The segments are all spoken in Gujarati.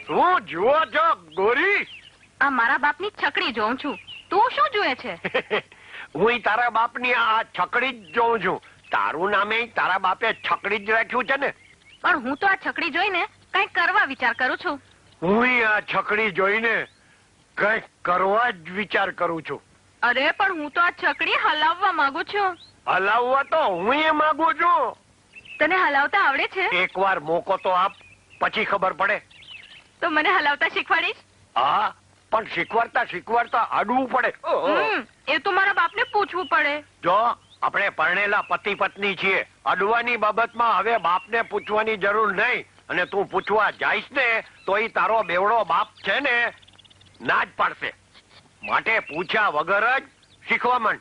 શું જુઓ છો ગોરી? આ મારા બાપની છકડી જોઉં છું. તું શું જુએ છે? હું તારા બાપની આ છકડી જ જોઉં છું. તારું નામે તારા બાપે છકડી જ રાખ્યું છે ને? પણ હું તો આ છકડી જોઈને કઈક કરવા વિચાર કરું છું. હું આ છકડી જોઈને કઈક કરવા જ વિચાર કરું છું. અરે પણ હું તો આ છકડી હલાવવા માંગુ છું. હલાવવા તો હું એ માંગુ છું. તને હલાવતા આવડે છે? એકવાર મોકો તો આપ, પછી ખબર પડે. તો મને હલાવતા શીખવાડીશ? હા, પણ શીખવાડતા અડવું પડે. એ તો મારા બાપને પૂછવું પડે. જો આપણે પરણેલા પતિ પત્ની છીએ, અડવાની બાબતમાં હવે બાપને પૂછવાની જરૂર નહીં. અને તું પૂછવા જાઈશ ને તો ઈ તારો બેવડો બાપ છે ને ના જ પાડશે. માટે પૂછ્યા વગર જ શીખવા માંડ.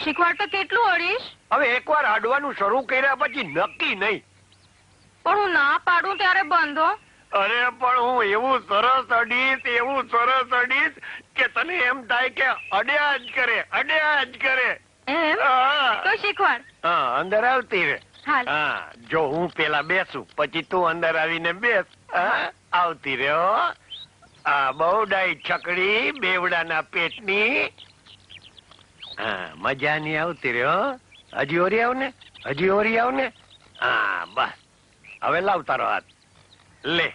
શીખવાડતા કેટલું અડીશ? હવે એકવાર અડવાનું શરૂ કર્યા પછી નક્કી નહીં. પણ હું ના પાડું ત્યારે બંધો. અરે પણ હું એવું સરસ અડીશ કે તને એમ થાય કે અડ્યા જ કરે. એમ? તો શીખવાડ. હા, અંદર આવતી રે. હાલ. હા, જો હું પેલા બેસું પછી તું અંદર આવીને બેસ. આવતી રે હો. આ બહુ ડાઈ છકડી બેવડાના પેટની. હા, મજાની આવતી રે હો. હજી ઓરી આવ ને. હા, બસ હવે લાવ તારો હાથ. લે.